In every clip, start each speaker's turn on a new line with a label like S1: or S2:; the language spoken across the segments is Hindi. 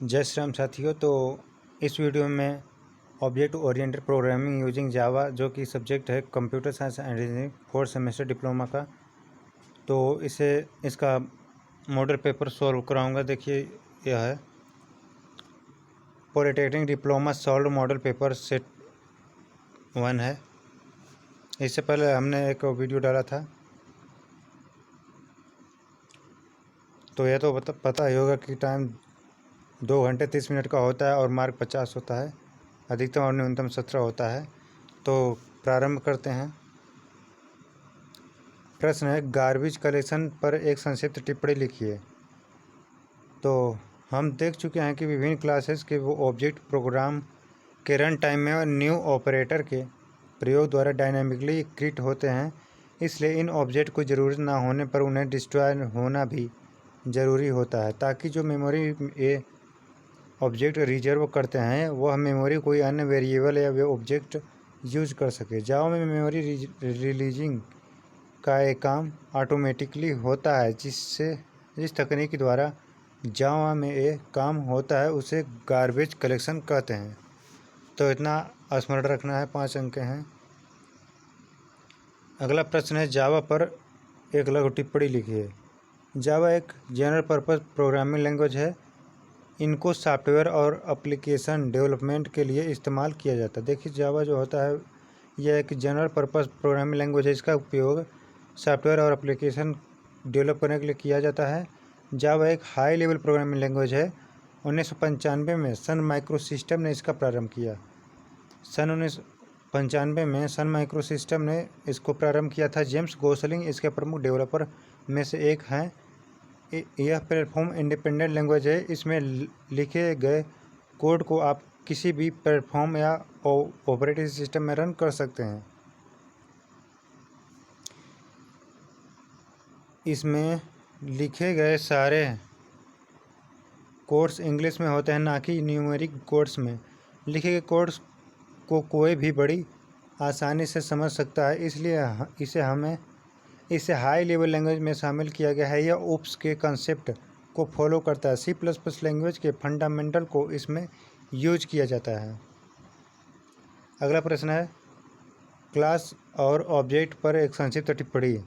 S1: जय श्री राम साथियों। तो इस वीडियो में object oriented programming using Java, जो कि सब्जेक्ट है computer science and engineering 4th semester diploma का, तो इसका मॉडल पेपर सॉल्व कराऊंगा। देखिए, यह है polytechnic diploma solve model paper set 1 है। इससे पहले हमने एक वीडियो डाला था, तो यह तो पता ही होगा कि टाइम 2 घंटे 30 मिनट का होता है और मार्क 50 होता है। अधिकतम और न्यूनतम 17 होता है। तो प्रारंभ करते हैं। प्रश्न है, गार्बेज कलेक्शन पर एक संक्षिप्त टिप्पणी लिखिए। तो हम देख चुके हैं कि विभिन्न क्लासेस के वो ऑब्जेक्ट प्रोग्राम के रन टाइम में और न्यू ऑपरेटर के प्रयोग द्वारा डायनामिकली क्रिएट होते हैं। इसलिए इन ऑब्जेक्ट को ज़रूरत ना होने पर उन्हें डिस्ट्रॉय होना भी ज़रूरी होता है, ताकि जो मेमोरी ये ऑब्जेक्ट रिजर्व करते हैं वह मेमोरी कोई अन्य वेरिएबल या वे ऑब्जेक्ट यूज कर सके। जावा में मेमोरी रिलीजिंग का एक काम ऑटोमेटिकली होता है, जिस तकनीक के द्वारा जावा में ये काम होता है उसे गार्बेज कलेक्शन कहते हैं। तो इतना स्मरण रखना है, 5 अंक हैं। अगला प्रश्न है, जावा पर एक लघु टिप्पणी लिखिए। जावा एक जनरल पर्पस प्रोग्रामिंग लैंग्वेज है। इनको सॉफ्टवेयर और एप्लीकेशन डेवलपमेंट के लिए इस्तेमाल किया जाता है। देखिए, जावा जो होता है यह एक जनरल पर्पस प्रोग्रामिंग लैंग्वेज है। इसका उपयोग सॉफ्टवेयर और एप्लीकेशन डेवलप करने के लिए किया जाता है। जावा एक हाई लेवल प्रोग्रामिंग लैंग्वेज है। 1995 में सन माइक्रोसिस्टम ने इसका प्रारंभ किया। सन 1995 में सन माइक्रोसिस्टम ने इसको प्रारंभ किया था। जेम्स गोसलिंग इसके प्रमुख डेवलपर में से एक हैं। यह प्लेटफॉर्म इंडिपेंडेंट लैंग्वेज है। इसमें लिखे गए कोड को आप किसी भी प्लेटफॉर्म या ऑपरेटिंग सिस्टम में रन कर सकते हैं। इसमें लिखे गए सारे कोड्स इंग्लिश में होते हैं, ना कि न्यूमेरिक कोड्स में। लिखे गए कोड्स को कोई भी बड़ी आसानी से समझ सकता है, इसलिए इसे हाई लेवल लैंग्वेज में शामिल किया गया है। यह ओप्स के कंसेप्ट को फॉलो करता है। C++ लैंग्वेज के फंडामेंटल को इसमें यूज किया जाता है। अगला प्रश्न है, क्लास और ऑब्जेक्ट पर एक संक्षिप्त टिप्पणी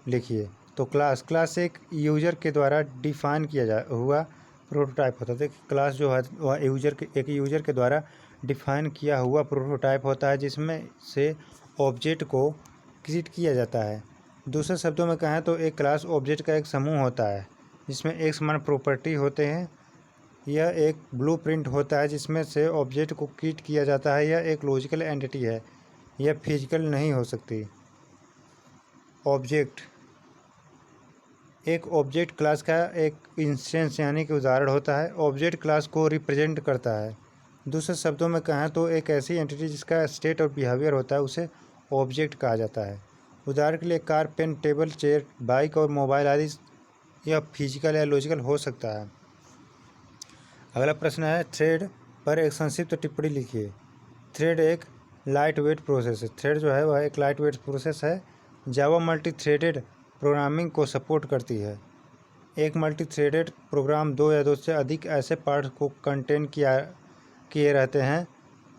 S1: लिखिए। तो क्लास एक यूजर के द्वारा डिफाइन किया हुआ प्रोटोटाइप होता है। देखिए, क्लास जो है वह एक यूजर के द्वारा डिफाइन किया हुआ प्रोटोटाइप होता है, जिसमें से ऑब्जेक्ट को क्रिएट किया जाता है। दूसरे शब्दों में कहें तो एक क्लास ऑब्जेक्ट का एक समूह होता है, जिसमें एक समान प्रॉपर्टी होते हैं। यह एक ब्लूप्रिंट होता है जिसमें से ऑब्जेक्ट को क्रिएट किया जाता है। यह एक लॉजिकल एंटिटी है, यह फिजिकल नहीं हो सकती। ऑब्जेक्ट एक ऑब्जेक्ट क्लास का एक इंस्टेंस यानी कि उदाहरण होता है। ऑब्जेक्ट क्लास को रिप्रेजेंट करता है। दूसरे शब्दों में कहें तो एक ऐसी एंटिटी जिसका स्टेट और बिहेवियर होता है उसे ऑब्जेक्ट कहा जाता है। उदाहरण के लिए car, pen, table, chair, bike और मोबाइल आदि यह फिजिकल या लॉजिकल हो सकता है। अगला प्रश्न है, थ्रेड पर एक संक्षिप्त टिप्पणी लिखिए। थ्रेड एक लाइट वेट प्रोसेस है। थ्रेड जो है वह एक लाइट वेट प्रोसेस है। जावा मल्टी थ्रेडेड प्रोग्रामिंग को सपोर्ट करती है। एक मल्टी थ्रेडेड प्रोग्राम 2 या 2 से अधिक ऐसे पार्ट्स को कंटेन किए रहते हैं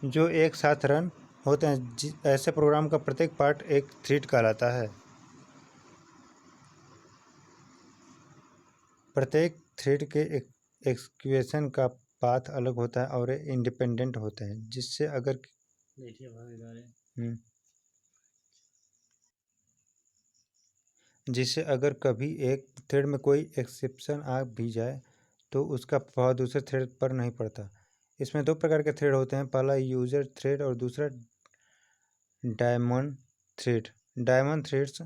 S1: जो एक साथ रन होते हैं। ऐसे प्रोग्राम का प्रत्येक पार्ट एक थ्रेड कहलाता है। प्रत्येक थ्रेड के एक्सिक्यूशन का पाथ अलग होता है और इंडिपेंडेंट होते हैं, जिससे अगर कभी एक थ्रेड में कोई एक्सेप्शन आ भी जाए तो उसका प्रभाव दूसरे थ्रेड पर नहीं पड़ता। इसमें 2 प्रकार के थ्रेड होते हैं, पहला यूजर थ्रेड और दूसरा डायमंड थ्रेड। डायमंड थ्रेड्स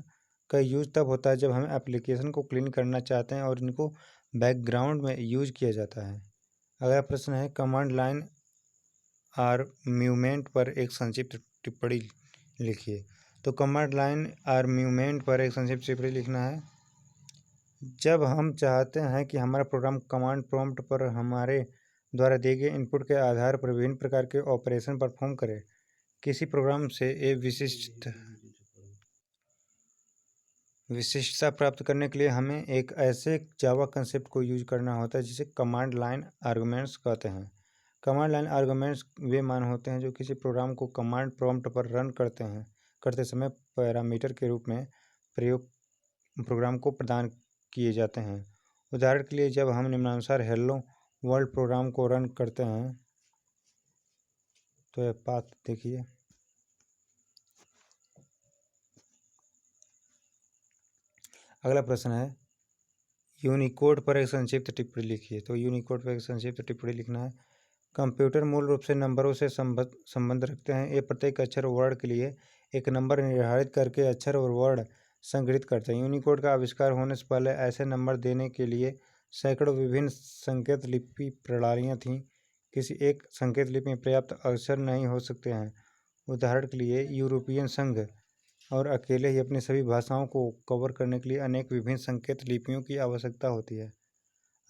S1: का यूज तब होता है जब हम एप्लीकेशन को क्लीन करना चाहते हैं और इनको बैकग्राउंड में यूज किया जाता है। अगला प्रश्न है, कमांड लाइन आर्ग्यूमेंट पर एक संक्षिप्त टिप्पणी लिखिए। तो कमांड लाइन आर्ग्यूमेंट पर एक संक्षिप्त टिप्पणी लिखना है। जब हम चाहते हैं कि हमारा प्रोग्राम कमांड प्रॉम्प्ट पर हमारे द्वारा दिए गए इनपुट के आधार पर विभिन्न प्रकार के ऑपरेशन परफॉर्म करे, किसी प्रोग्राम से एक विशिष्ट विशिष्टता प्राप्त करने के लिए हमें एक ऐसे जावा कंसेप्ट को यूज करना होता है जिसे कमांड लाइन आर्गुमेंट्स कहते हैं। कमांड लाइन आर्गुमेंट्स वे मान होते हैं जो किसी प्रोग्राम को कमांड प्रॉम्प्ट पर रन करते समय पैरामीटर के रूप में प्रयोग प्रोग्राम को प्रदान किए जाते हैं। उदाहरण के लिए जब हम निम्नानुसार हेलो वर्ल्ड प्रोग्राम को रन करते हैं तो यह पाथ देखिए। अगला प्रश्न है यूनिकोड पर एक संक्षिप्त टिप्पणी लिखिए। तो यूनिकोड पर एक संक्षिप्त टिप्पणी लिखना है। कंप्यूटर मूल रूप से नंबरों से संबंध रखते हैं। ये प्रत्येक अक्षर और वर्ड के लिए एक नंबर निर्धारित करके अक्षर और वर्ड संग्रहित करते हैं। यूनिकोड का आविष्कार होने से पहले ऐसे नंबर देने के लिए सैकड़ों विभिन्न संकेत लिपि प्रणालियाँ थीं। किसी एक संकेत लिपि में पर्याप्त अक्षर नहीं हो सकते हैं। उदाहरण के लिए यूरोपियन संघ और अकेले ही अपनी सभी भाषाओं को कवर करने के लिए अनेक विभिन्न संकेत लिपियों की आवश्यकता होती है।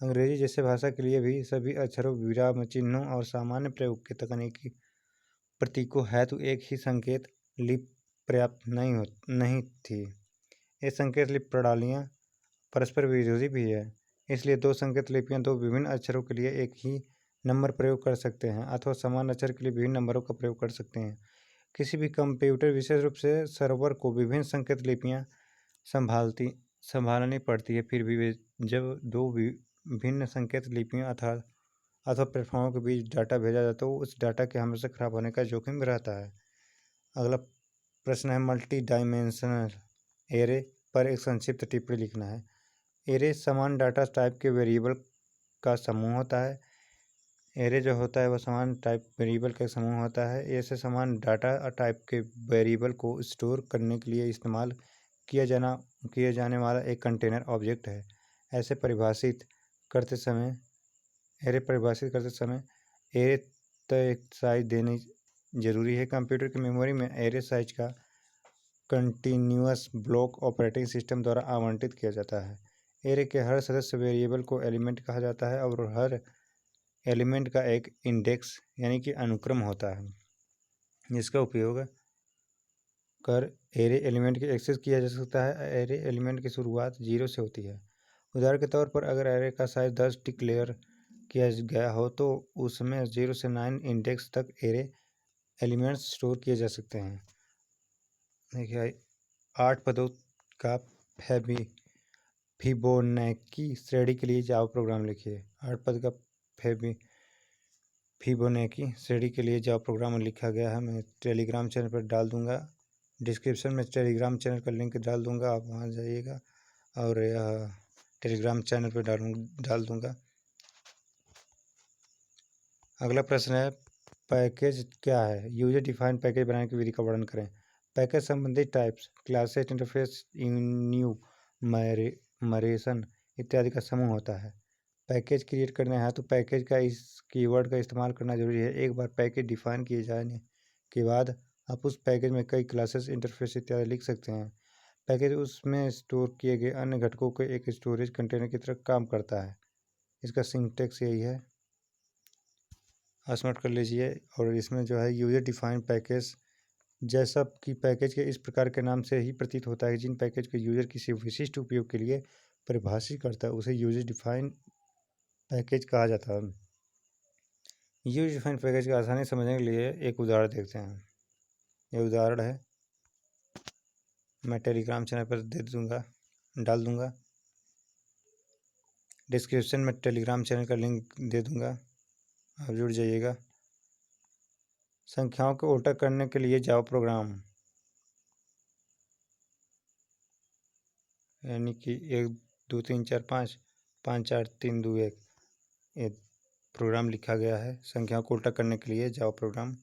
S1: अंग्रेजी जैसे भाषा के लिए भी सभी अक्षरों, विराम चिन्हों और सामान्य प्रयोग के तकनीकी प्रतीकों हेतु एक ही संकेत लिपि पर्याप्त नहीं थी। ये संकेत लिपि प्रणालियाँ परस्पर विरोधी भी है। इसलिए दो संकेत लिपियाँ दो विभिन्न अक्षरों के लिए एक ही नंबर प्रयोग कर सकते हैं अथवा समान अक्षर के लिए विभिन्न नंबरों का प्रयोग कर सकते हैं। किसी भी कंप्यूटर, विशेष रूप से सर्वर को विभिन्न संकेत लिपियाँ संभालनी पड़ती है। फिर भी जब दो भिन्न संकेत लिपियों अथवा प्लेटफॉर्मों के बीच डाटा भेजा जाता है तो उस डाटा के हमेशा खराब होने का जोखिम रहता है। अगला प्रश्न है मल्टी डायमेंशनल एरे पर एक संक्षिप्त टिप्पणी लिखना है। एरे समान डाटा टाइप के वेरिएबल का समूह होता है। एरे जो होता है वह समान टाइप वेरिएबल का समूह होता है। ऐसे समान डाटा टाइप के वेरिएबल को स्टोर करने के लिए इस्तेमाल किया जाने वाला एक कंटेनर ऑब्जेक्ट है। एरे परिभाषित करते समय एरे तय साइज देनी जरूरी है। कंप्यूटर की मेमोरी में एरे साइज का कंटिन्यूअस ब्लॉक ऑपरेटिंग सिस्टम द्वारा आवंटित किया जाता है। एरे के हर सदस्य वेरिएबल को एलिमेंट कहा जाता है और हर एलिमेंट का एक इंडेक्स यानी कि अनुक्रम होता है जिसका उपयोग कर एरे एलिमेंट की एक्सेस किया जा सकता है। एरे एलिमेंट की शुरुआत 0 से होती है। उदाहरण के तौर पर अगर एरे का साइज 10 डिक्लेयर किया गया हो तो उसमें 0 से 9 इंडेक्स तक एरे एलिमेंट्स स्टोर किए जा सकते हैं। देखिए 8 पदों का फिबोनाची श्रेणी के लिए जावा प्रोग्राम लिखिए। 8 पद का फिबोनाची श्रेणी के लिए जावा प्रोग्राम लिखा गया है। मैं टेलीग्राम चैनल पर डाल दूंगा, डिस्क्रिप्शन में टेलीग्राम चैनल का लिंक डाल दूंगा, आप वहाँ जाइएगा और यह टेलीग्राम चैनल पर डाल दूंगा। अगला प्रश्न है पैकेज क्या है? यूजर डिफाइंड पैकेज बनाने की विधि का वर्णन करें। पैकेज संबंधित टाइप्स, क्लासेस, इंटरफेस, इन्यूमरेशन इत्यादि का समूह होता है। पैकेज क्रिएट करना है तो पैकेज का इस कीवर्ड का इस्तेमाल करना जरूरी है। एक बार पैकेज डिफाइन किए जाने के बाद आप उस पैकेज में कई क्लासेस, इंटरफेस इत्यादि लिख सकते हैं। पैकेज उसमें स्टोर किए गए अन्य घटकों के एक स्टोरेज कंटेनर की तरह काम करता है। इसका सिंटेक्स यही है, स्मार्ट कर लीजिए। और इसमें जो है यूजर डिफाइंड पैकेज, जैसा कि पैकेज के इस प्रकार के नाम से ही प्रतीत होता है, जिन पैकेज को यूजर किसी विशिष्ट उपयोग के लिए परिभाषित करता है उसे यूजर डिफाइंड पैकेज कहा जाता है। यूजर डिफाइंड पैकेज को आसानी समझने के लिए एक उदाहरण देखते हैं। यह उदाहरण है, मैं टेलीग्राम चैनल पर डाल दूंगा, डिस्क्रिप्शन में टेलीग्राम चैनल का लिंक दे दूंगा, आप जुड़ जाइएगा। संख्याओं को उल्टा करने के लिए जावा प्रोग्राम, यानी कि 1 2 3 4 5 5 4 3 2 1 ये प्रोग्राम लिखा गया है संख्याओं को उल्टा करने के लिए जावा प्रोग्राम।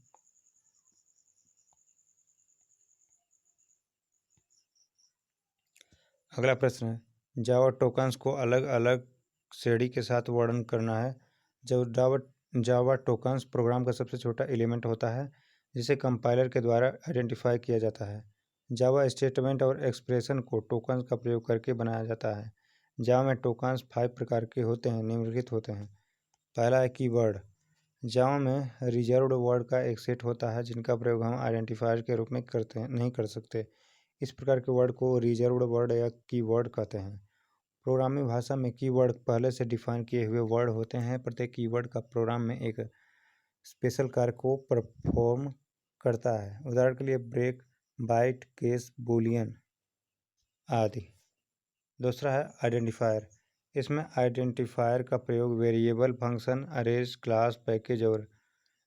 S1: अगला प्रश्न है जावा टोकन्स को अलग अलग श्रेणी के साथ वर्णन करना है। जब जावा टोकन्स प्रोग्राम का सबसे छोटा एलिमेंट होता है जिसे कंपाइलर के द्वारा आइडेंटिफाई किया जाता है। जावा स्टेटमेंट और एक्सप्रेशन को टोकन्स का प्रयोग करके बनाया जाता है। जावा में टोकन्स 5 प्रकार के होते हैं, निम्नलिखित होते हैं। पहला है कीवर्ड। जावा में रिजर्व्ड वर्ड का एक सेट होता है जिनका प्रयोग हम आइडेंटिफायर के रूप में नहीं कर सकते। इस प्रकार के वर्ड को रिजर्व्ड वर्ड या कीवर्ड कहते हैं। प्रोग्रामिंग भाषा में कीवर्ड पहले से डिफाइन किए हुए वर्ड होते हैं। प्रत्येक कीवर्ड का प्रोग्राम में एक स्पेशल कार्य को परफॉर्म करता है। उदाहरण के लिए ब्रेक, बाइट, केस, बूलियन आदि। दूसरा है आइडेंटिफायर। इसमें आइडेंटिफायर का प्रयोग variable, function, arrays, class, package और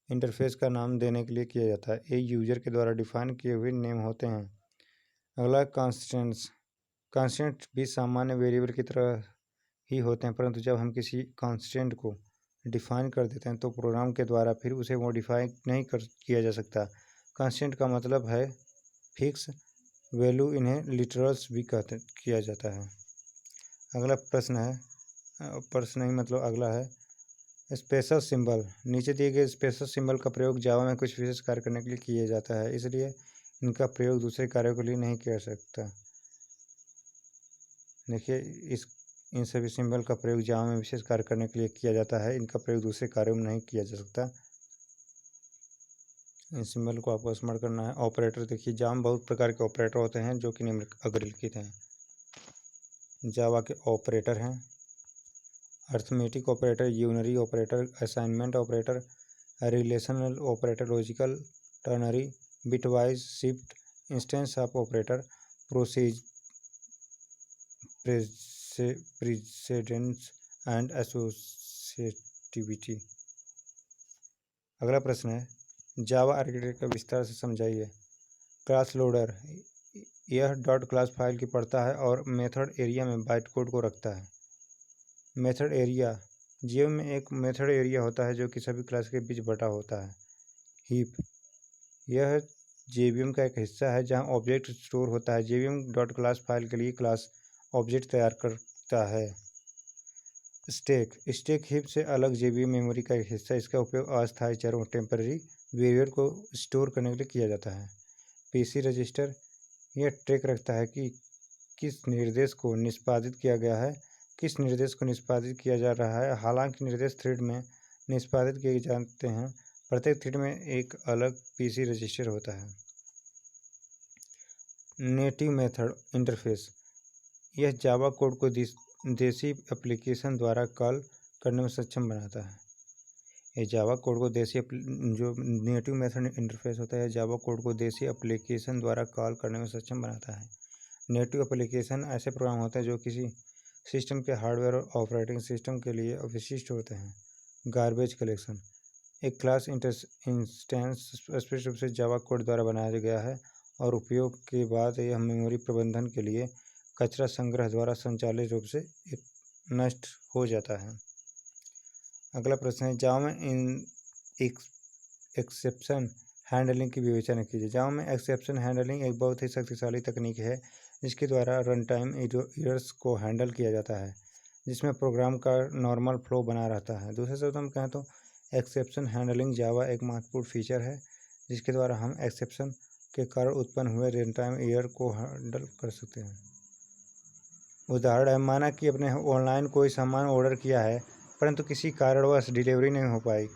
S1: इंटरफेस का नाम देने के लिए किया जाता है। ये यूजर के द्वारा डिफाइन किए हुए नेम होते हैं। अगला कॉन्स्टेंट्स। कॉन्स्टेंट भी सामान्य वेरिएबल की तरह ही होते हैं, परंतु जब हम किसी कॉन्स्टेंट को डिफाइन कर देते हैं तो प्रोग्राम के द्वारा फिर उसे मॉडिफाई नहीं किया जा सकता। कॉन्स्टेंट का मतलब है फिक्स वैल्यू, इन्हें लिटरल्स भी किया जाता है। अगला प्रश्न नहीं मतलब अगला है स्पेशल सिंबल। नीचे दिए गए स्पेशल सिंबल का प्रयोग जावा में कुछ विशेष कार्य करने के लिए किया जाता है, इसलिए इनका प्रयोग दूसरे कार्यों के लिए नहीं किया जा सकता। देखिए इन सभी सिंबल का प्रयोग जावा में विशेष कार्य करने के लिए किया जाता है, इनका प्रयोग दूसरे कार्यों में नहीं किया जा सकता। इन सिंबल को आपको स्मरण करना है। ऑपरेटर। देखिए जावा में बहुत प्रकार के ऑपरेटर होते हैं जो कि निम्नलिखित हैं। जावा के ऑपरेटर हैं arithmetic operator, unary operator, assignment operator, relational operator, logical, ternary, bitwise shift, instance of operator, precedence and associativity. अगला प्रश्न है जावा आर्किटेक्चर का विस्तार से समझाइए। Class loader. यह डॉट क्लास फाइल की पढ़ता है और मेथड एरिया में बाइट कोड को रखता है। Method area. जावा में एक मेथड एरिया होता है जो कि सभी क्लास के बीच बटा होता है। हीप। यह जेवीएम का एक हिस्सा है जहां ऑब्जेक्ट स्टोर होता है। जेवीएम डॉट क्लास फाइल के लिए क्लास ऑब्जेक्ट तैयार करता है। स्टैक। स्टैक हीप से अलग जेवीएम मेमोरी का एक हिस्सा। इसका उपयोग अस्थायी चरों टेम्पररी वेरिएबल को स्टोर करने के लिए किया जाता है। PC register. यह ट्रैक रखता है कि किस निर्देश को निष्पादित किया गया है, किस निर्देश को निष्पादित किया जा रहा है। हालांकि निर्देश थ्रेड में निष्पादित किए जाते हैं, प्रत्येक थ्रेड में एक अलग पीसी रजिस्टर होता है। Native method interface. यह जावा कोड को देसी एप्लीकेशन द्वारा कॉल करने में सक्षम बनाता है। ये जावा कोड को जो नेटिव मेथड इंटरफेस होता है जावा कोड को देसी एप्लीकेशन द्वारा कॉल करने में सक्षम बनाता है। नेटिव एप्लीकेशन ऐसे प्रोग्राम होते हैं जो किसी सिस्टम के हार्डवेयर और ऑपरेटिंग सिस्टम के लिए विशिष्ट होते हैं। Garbage collection. एक क्लास इंस्टेंस स्पष्ट रूप से जावा कोड द्वारा बनाया गया है और उपयोग के बाद यह मेमोरी प्रबंधन के लिए कचरा संग्रह द्वारा संचालित रूप से नष्ट हो जाता है। अगला प्रश्न है जावा में एक्सेप्शन हैंडलिंग की विवेचना कीजिए। जावा में एक्सेप्शन हैंडलिंग एक बहुत ही शक्तिशाली तकनीक है जिसके द्वारा रन टाइम एरर्स को हैंडल किया जाता है, जिसमें प्रोग्राम का नॉर्मल फ्लो बना रहता है। दूसरे शब्दों में कहें तो एक्सेप्शन हैंडलिंग जावा एक महत्वपूर्ण फीचर है जिसके द्वारा हम एक्सेप्शन के कारण उत्पन्न हुए रन टाइम एरर को हैंडल कर सकते हैं। उदाहरण है, माना कि आपने ऑनलाइन कोई सामान ऑर्डर किया है परंतु किसी कारणवश डिलीवरी नहीं हो पाई।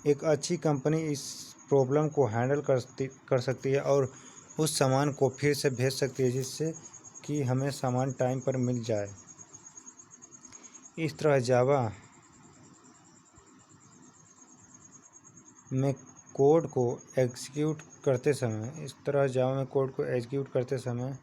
S1: एक अच्छी कंपनी इस प्रॉब्लम को हैंडल कर सकती है और उस सामान को फिर से भेज सकती है जिससे कि हमें सामान टाइम पर मिल जाए। इस तरह जावा में कोड को एग्जीक्यूट करते समय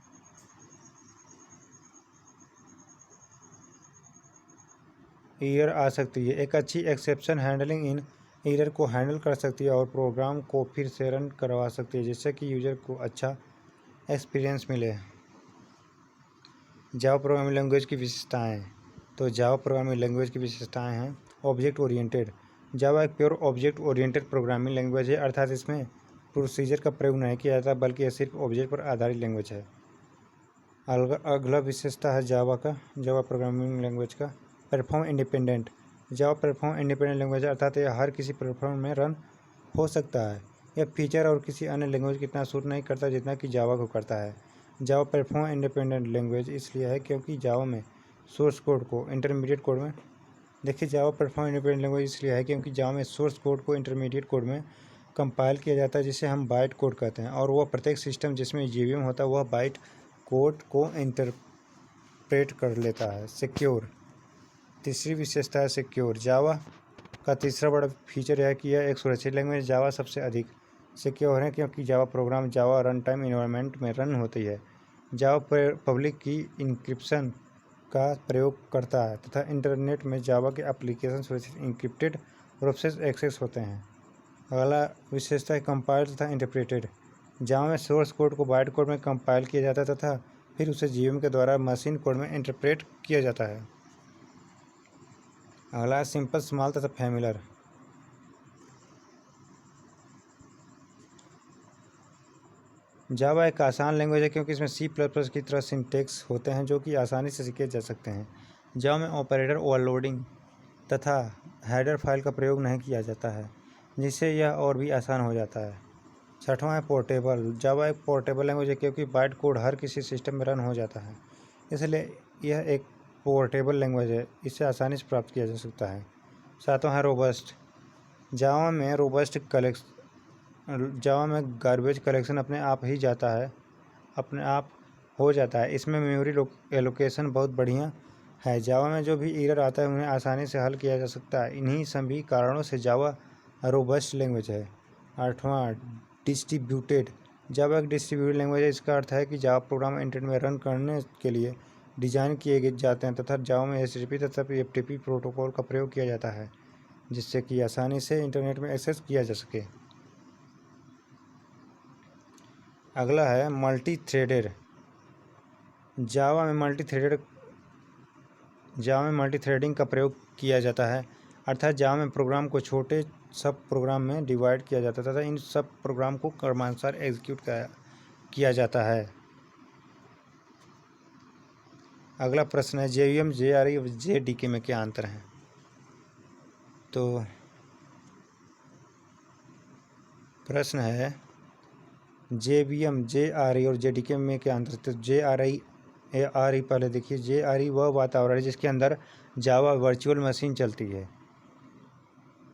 S1: एरर आ सकती है। एक अच्छी एक्सेप्शन हैंडलिंग इन एरर को हैंडल कर सकती है और प्रोग्राम को फिर से रन करवा सकती है जिससे कि यूजर को अच्छा एक्सपीरियंस मिले। जावा प्रोग्रामिंग लैंग्वेज की विशेषताएं। तो जावा प्रोग्रामिंग लैंग्वेज की विशेषताएं हैं ऑब्जेक्ट ओरिएंटेड। जावा एक pure object oriented programming language है, अर्थात इसमें प्रोसीजर का प्रयोग नहीं किया जाता बल्कि यह सिर्फ ऑब्जेक्ट पर आधारित लैंग्वेज है। अगला विशेषता है जावा प्रोग्रामिंग लैंग्वेज का platform independent. Java platform independent language अर्थात यह हर किसी प्लेटफॉर्म में रन हो सकता है। यह फीचर और किसी अन्य लैंग्वेज की इतना सूट नहीं करता जितना कि जावा को करता है। जावा प्लेटफॉर्म इंडिपेंडेंट लैंग्वेज इसलिए है क्योंकि जावा में सोर्स कोड को इंटरमीडिएट कोड में कंपाइल किया जाता है जिसे हम बाइट कोड कहते हैं, और वह प्रत्येक सिस्टम जिसमें JVM होता है वह बाइट कोड को इंटरप्रेट कर लेता है। सिक्योर, तीसरी विशेषता है सिक्योर। जावा का तीसरा बड़ा फीचर है कि यह एक सुरक्षित लैंग्वेज। जावा सबसे अधिक सिक्योर है क्योंकि जावा प्रोग्राम जावा रन टाइम इन्वायरमेंट में रन होती है। जावा पब्लिक की इंक्रिप्शन का प्रयोग करता है तथा इंटरनेट में जावा के एप्लीकेशन सुरक्षित इंक्रिप्टेड रूप से एक्सेस होते हैं। अगला विशेषता है कंपाइल्ड तथा इंटरप्रेटेड। जावा में सोर्स कोड को बाइट कोड में कंपाइल किया जाता है तथा फिर उसे JVM के द्वारा मशीन कोड में इंटरप्रेट किया जाता है। अगला सिंपल, स्मॉल तथा फैमिलर। जावा एक आसान लैंग्वेज है क्योंकि इसमें C++ की तरह सिंटेक्स होते हैं जो कि आसानी से सीखे जा सकते हैं। जावा में ऑपरेटर ओवरलोडिंग तथा हेडर फाइल का प्रयोग नहीं किया जाता है जिससे यह और भी आसान हो जाता है। छठवां है पोर्टेबल। जावा एक पोर्टेबल लैंग्वेज है क्योंकि बाइट कोड हर किसी सिस्टम में रन हो जाता है, इसलिए यह एक पोर्टेबल लैंग्वेज है, इसे आसानी से प्राप्त किया जा सकता है। सातवां है रोबस्ट। जावा में गार्बेज कलेक्शन अपने आप हो जाता है। इसमें मेमोरी एलोकेशन बहुत बढ़िया है। जावा में जो भी एरर आता है उन्हें आसानी से हल किया जा सकता है। इन्हीं सभी कारणों से जावा रोबस्ट लैंग्वेज है। आठवां, डिस्ट्रीब्यूटेड। जावा एक डिस्ट्रीब्यूटेड लैंग्वेज है। इसका अर्थ है कि जावा प्रोग्राम इंटरनेट में रन करने के लिए डिज़ाइन किए जाते हैं तथा जावा में HTTP तथा FTP प्रोटोकॉल का प्रयोग किया जाता है जिससे कि आसानी से इंटरनेट में एक्सेस किया जा सके। अगला है मल्टी थ्रेडेड। जावा में मल्टी थ्रेडिंग का प्रयोग किया जाता है, अर्थात जावा में प्रोग्राम को छोटे सब प्रोग्राम में डिवाइड किया जाता है तथा इन सब प्रोग्राम को क्रमानुसार एग्जीक्यूट किया जाता है। अगला प्रश्न है JVM, JRE और JDK में क्या अंतर है। तो प्रश्न है JVM, JRE और JDK में क्या अंतर है। तो JRE पहले देखिए। JRE वह वातावरण है जिसके अंदर जावा वर्चुअल मशीन चलती है।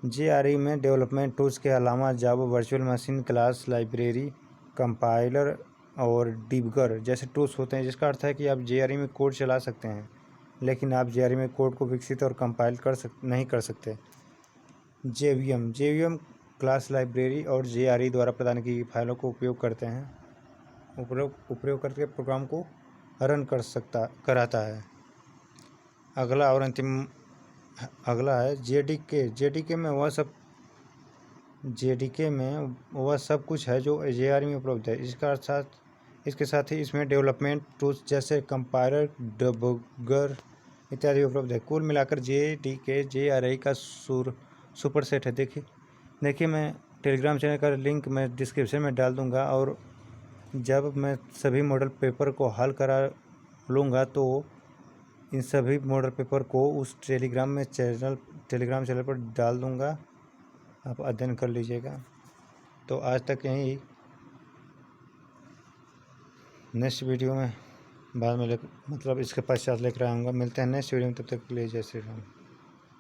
S1: JRE में डेवलपमेंट टूल्स के अलावा Java virtual machine, class, library, compiler और डिबगर जैसे टूल्स होते हैं, जिसका अर्थ है कि आप JRE में कोड चला सकते हैं लेकिन आप JRE में कोड को विकसित और कंपाइल नहीं कर सकते। JVM क्लास, लाइब्रेरी और JRE द्वारा प्रदान की गई फाइलों को उपयोग करके प्रोग्राम को रन कराता है। अगला और अंतिम अगला है JDK। JDK में वह सब कुछ है जो JRE में उपलब्ध है। इसके साथ ही इसमें डेवलपमेंट टूल्स जैसे कंपाइलर, डिबगर इत्यादि उपलब्ध है। कुल मिलाकर JDK JRE का सुपर सेट है। देखिए मैं टेलीग्राम चैनल का लिंक मैं डिस्क्रिप्शन में डाल दूंगा, और जब मैं सभी मॉडल पेपर को हल करा लूँगा तो इन सभी मॉडल पेपर को उस टेलीग्राम चैनल पर डाल दूंगा, आप अध्ययन कर लीजिएगा। तो आज तक यहीं, नेक्स्ट वीडियो में बाद में इसके पश्चात लेकर आऊँगा। मिलते हैं नेक्स्ट वीडियो में, तब तक के लिए जय श्री राम।